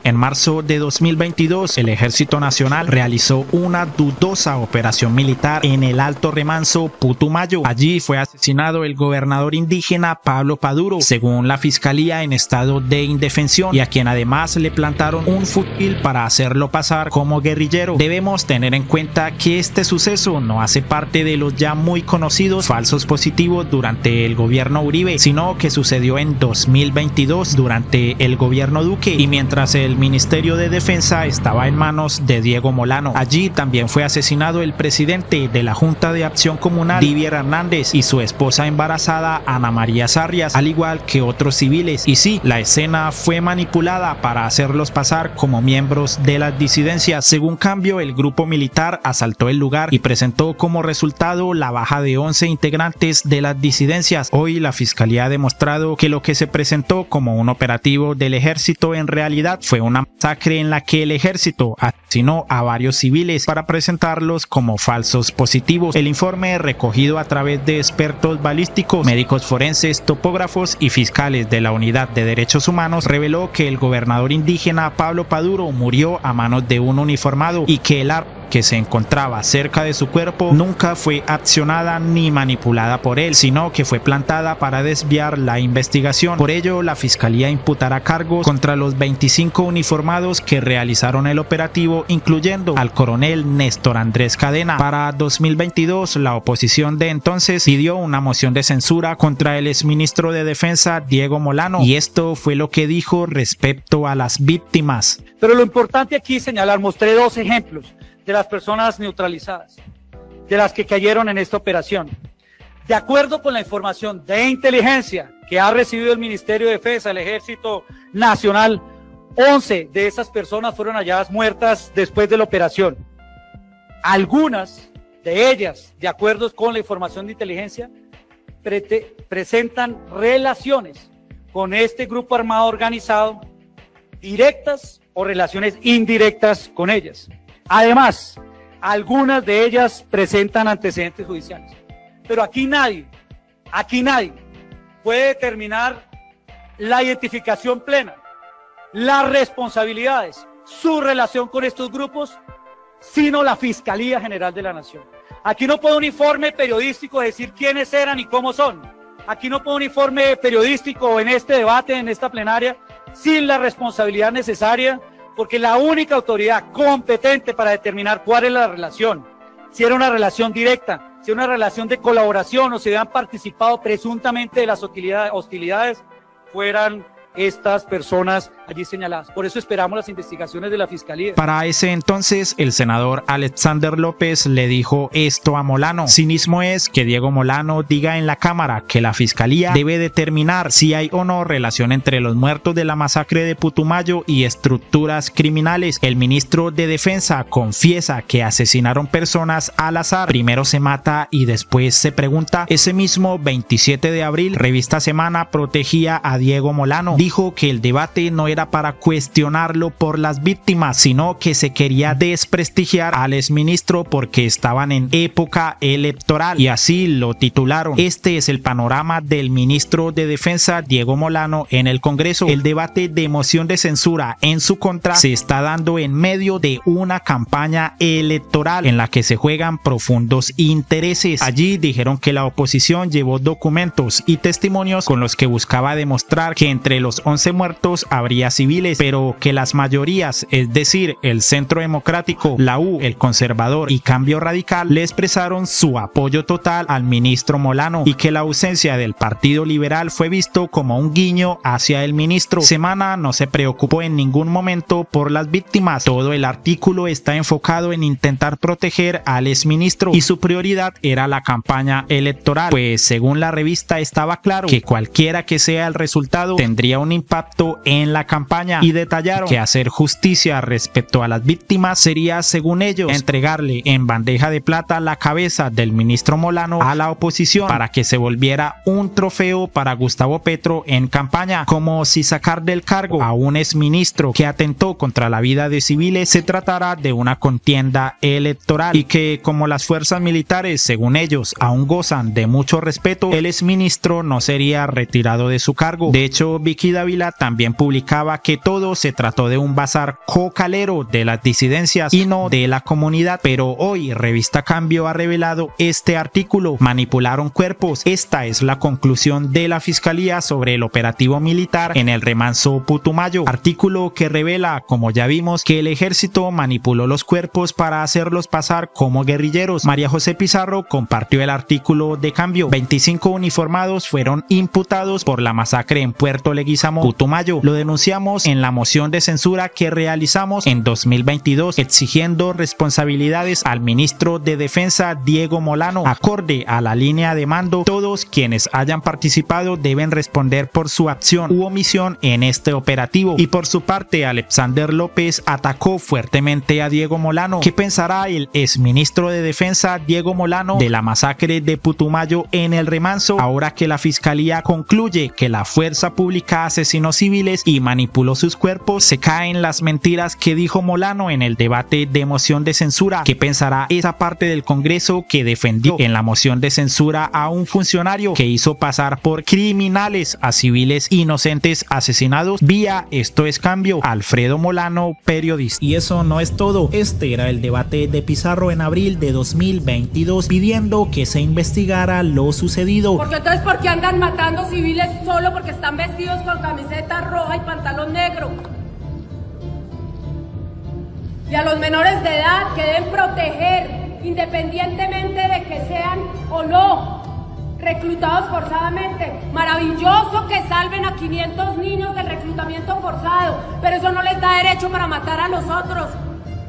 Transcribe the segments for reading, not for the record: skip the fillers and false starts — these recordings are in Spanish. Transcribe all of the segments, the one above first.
En marzo de 2022, el Ejército Nacional realizó una dudosa operación militar en el Alto Remanso, Putumayo. Allí fue asesinado el gobernador indígena Pablo Paduro, según la Fiscalía, en estado de indefensión, y a quien además le plantaron un fusil para hacerlo pasar como guerrillero. Debemos tener en cuenta que este suceso no hace parte de los ya muy conocidos falsos positivos durante el gobierno Uribe, sino que sucedió en 2022 durante el gobierno Duque y mientras el Ministerio de Defensa estaba en manos de Diego Molano. Allí también fue asesinado el presidente de la Junta de Acción Comunal, Divier Hernández, y su esposa embarazada, Ana María Sarrias, al igual que otros civiles. Y sí, la escena fue manipulada para hacerlos pasar como miembros de las disidencias. Según Cambio, el grupo militar asaltó el lugar y presentó como resultado la baja de 11 integrantes de las disidencias. Hoy la Fiscalía ha demostrado que lo que se presentó como un operativo del ejército en realidad fue una masacre en la que el ejército asesinó a varios civiles para presentarlos como falsos positivos. El informe, recogido a través de expertos balísticos, médicos forenses, topógrafos y fiscales de la Unidad de Derechos Humanos, reveló que el gobernador indígena Pablo Paduro murió a manos de un uniformado y que el arma que se encontraba cerca de su cuerpo nunca fue accionada ni manipulada por él, sino que fue plantada para desviar la investigación. Por ello, la Fiscalía imputará cargos contra los 25 uniformados que realizaron el operativo, incluyendo al coronel Néstor Andrés Cadena. Para 2022, la oposición de entonces pidió una moción de censura contra el exministro de Defensa Diego Molano, y esto fue lo que dijo respecto a las víctimas. Pero lo importante aquí señalar, mostré dos ejemplos de las personas neutralizadas, de las que cayeron en esta operación. De acuerdo con la información de inteligencia que ha recibido el Ministerio de Defensa, el Ejército Nacional, 11 de esas personas fueron halladas muertas después de la operación. Algunas de ellas, de acuerdo con la información de inteligencia, presentan relaciones con este grupo armado organizado, directas o relaciones indirectas con ellas. Además, algunas de ellas presentan antecedentes judiciales. Pero aquí nadie puede determinar la identificación plena, las responsabilidades, su relación con estos grupos, sino la Fiscalía General de la Nación. Aquí no puede un informe periodístico decir quiénes eran y cómo son. Aquí no puede un informe periodístico en este debate, en esta plenaria, sin la responsabilidad necesaria, porque la única autoridad competente para determinar cuál es la relación, si era una relación directa, si era una relación de colaboración o si habían participado presuntamente de las hostilidades, fueran estas personas allí señaladas. Por eso esperamos las investigaciones de la Fiscalía. Para ese entonces, el senador Alexander López le dijo esto a Molano: cinismo es que Diego Molano diga en la Cámara que la Fiscalía debe determinar si hay o no relación entre los muertos de la masacre de Putumayo y estructuras criminales. El ministro de Defensa confiesa que asesinaron personas al azar. Primero se mata y después se pregunta. Ese mismo 27 de abril, Revista Semana protegía a Diego Molano. Dijo que el debate no era para cuestionarlo por las víctimas, sino que se quería desprestigiar al exministro porque estaban en época electoral, y así lo titularon. Este es el panorama del ministro de Defensa Diego Molano en el Congreso. El debate de moción de censura en su contra se está dando en medio de una campaña electoral en la que se juegan profundos intereses. Allí dijeron que la oposición llevó documentos y testimonios con los que buscaba demostrar que entre los 11 muertos habría civiles, pero que las mayorías, es decir, el Centro Democrático, la U, el Conservador y Cambio Radical, le expresaron su apoyo total al ministro Molano, y que la ausencia del Partido Liberal fue visto como un guiño hacia el ministro. Semana no se preocupó en ningún momento por las víctimas. Todo el artículo está enfocado en intentar proteger al exministro y su prioridad era la campaña electoral, pues según la revista estaba claro que cualquiera que sea el resultado tendría un impacto en la campaña, y detallaron que hacer justicia respecto a las víctimas sería, según ellos, entregarle en bandeja de plata la cabeza del ministro Molano a la oposición para que se volviera un trofeo para Gustavo Petro en campaña, como si sacar del cargo a un exministro que atentó contra la vida de civiles se tratara de una contienda electoral, y que como las fuerzas militares, según ellos, aún gozan de mucho respeto, el exministro no sería retirado de su cargo. De hecho, Vicky Dávila también publicaba aseguraba que todo se trató de un bazar cocalero de las disidencias y no de la comunidad, pero hoy Revista Cambio ha revelado este artículo: manipularon cuerpos. Esta es la conclusión de la Fiscalía sobre el operativo militar en el remanso Putumayo, artículo que revela, como ya vimos, que el ejército manipuló los cuerpos para hacerlos pasar como guerrilleros. María José Pizarro compartió el artículo de Cambio. 25 uniformados fueron imputados por la masacre en Puerto Leguízamo, Putumayo. Lo denunciamos en la moción de censura que realizamos en 2022, exigiendo responsabilidades al ministro de Defensa Diego Molano. Acorde a la línea de mando, todos quienes hayan participado deben responder por su acción u omisión en este operativo. Y por su parte, Alexander López atacó fuertemente a Diego Molano. ¿Qué pensará el exministro de Defensa Diego Molano de la masacre de Putumayo en el remanso, ahora que la Fiscalía concluye que la fuerza pública asesinó civiles y manipuló sus cuerpos? Se caen las mentiras que dijo Molano en el debate de moción de censura. ¿Qué pensará esa parte del Congreso que defendió en la moción de censura a un funcionario que hizo pasar por criminales a civiles inocentes asesinados? Vía Esto es Cambio, Alfredo Molano, periodista. Y eso no es todo. Este era el debate de Pizarro en abril de 2022, pidiendo que se investigara lo sucedido. Porque entonces, ¿por qué andan matando civiles solo porque están vestidos con camiseta roja y pantalón negro? Y a los menores de edad que deben proteger, independientemente de que sean o no reclutados forzadamente. Maravilloso que salven a 500 niños del reclutamiento forzado, pero eso no les da derecho para matar a los otros.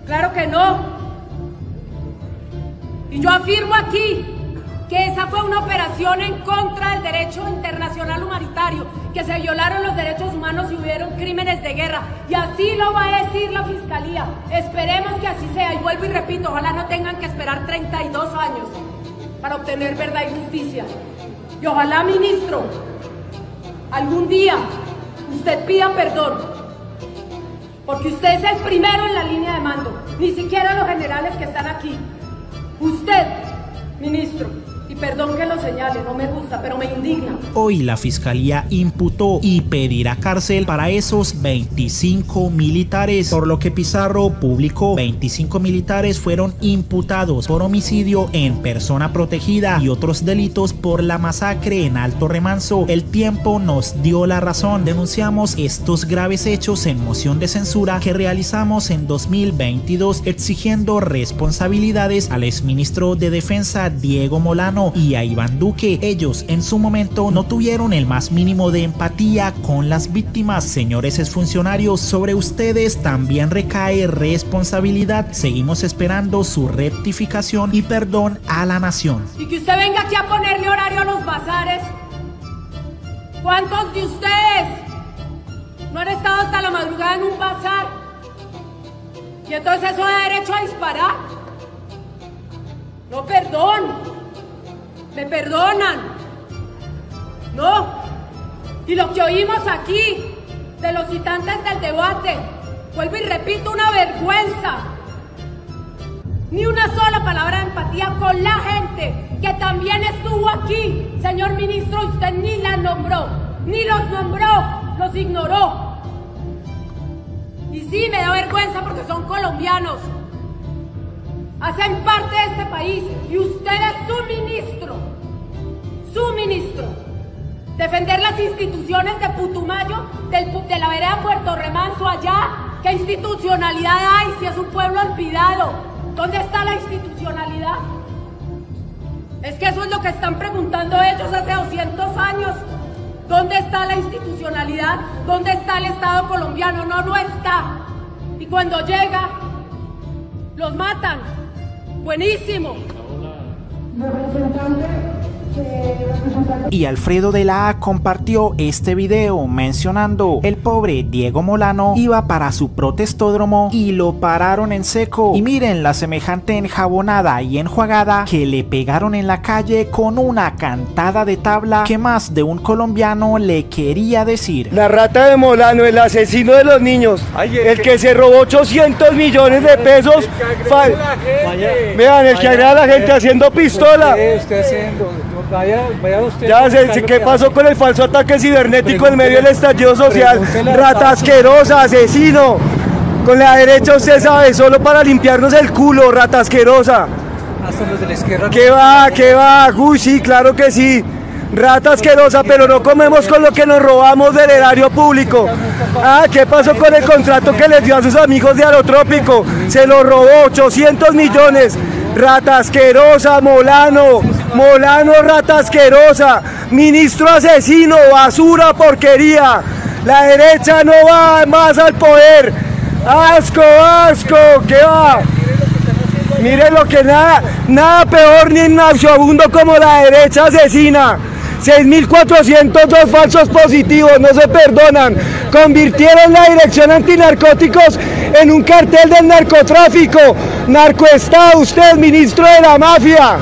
Claro que no. Y yo afirmo aquí que esa fue una operación en contra del derecho internacional humanitario, que se violaron los derechos humanos y hubieron crímenes de guerra, y así lo va a decir la Fiscalía. Esperemos que así sea, y vuelvo y repito, ojalá no tengan que esperar 32 años para obtener verdad y justicia. Y ojalá, ministro, algún día usted pida perdón, porque usted es el primero en la línea de mando, ni siquiera los generales que están aquí. Usted, ministro, y perdón que lo señale, no me gusta, pero me indigna. Hoy la Fiscalía imputó y pedirá cárcel para esos 25 militares, por lo que Pizarro publicó: 25 militares fueron imputados por homicidio en persona protegida y otros delitos por la masacre en Alto Remanso. El tiempo nos dio la razón. Denunciamos estos graves hechos en moción de censura que realizamos en 2022, exigiendo responsabilidades al exministro de Defensa Diego Molano y a Iván Duque. Ellos en su momento no tuvieron el más mínimo de empatía con las víctimas. Señores exfuncionarios, sobre ustedes también recae responsabilidad. Seguimos esperando su rectificación y perdón a la nación. Y que usted venga aquí a ponerle horario a los bazares. ¿Cuántos de ustedes no han estado hasta la madrugada en un bazar? Y entonces eso da derecho a disparar. No, perdón. ¿Me perdonan? No. Y lo que oímos aquí de los citantes del debate, vuelvo y repito, una vergüenza. Ni una sola palabra de empatía con la gente que también estuvo aquí. Señor ministro, usted ni la nombró, ni los nombró, los ignoró. Y sí, me da vergüenza porque son colombianos. Hacen parte de este país y usted es su ministro. Su ministro. Defender las instituciones de Putumayo, de la vereda Puerto Remanso allá. ¿Qué institucionalidad hay si es un pueblo olvidado? ¿Dónde está la institucionalidad? Es que eso es lo que están preguntando ellos hace 200 años. ¿Dónde está la institucionalidad? ¿Dónde está el Estado colombiano? No, no está. Y cuando llega, los matan. Buenísimo. Y Alfredo de la A compartió este video mencionando: el pobre Diego Molano iba para su protestódromo y lo pararon en seco. Y miren la semejante enjabonada y enjuagada que le pegaron en la calle con una cantada de tabla que más de un colombiano le quería decir: la rata de Molano, el asesino de los niños, el que se robó 800 millones de pesos. Vean, el que agrega a la gente haciendo pistola. ¿Qué está haciendo? Vaya usted. Ya sé, ¿qué pasó con el falso ataque cibernético en medio del estallido social? Rata asquerosa, asesino. Con la derecha usted sabe, solo para limpiarnos el culo, rata asquerosa. Hasta los de la izquierda. ¿Qué va? Uy, sí, claro que sí. Rata asquerosa, pero no comemos con lo que nos robamos del erario público. ¿Qué pasó con el contrato que les dio a sus amigos de Aerotrópico? Se lo robó, 800 millones. Rata asquerosa, Molano, rata asquerosa, ministro asesino, basura, porquería. La derecha no va más al poder. Asco, ¿qué va? Miren lo que nada peor ni nauseabundo como la derecha asesina. 6.402 falsos positivos, no se perdonan. Convirtieron la Dirección Antinarcóticos en un cartel del narcotráfico. Narcoestado, usted, ministro de la mafia.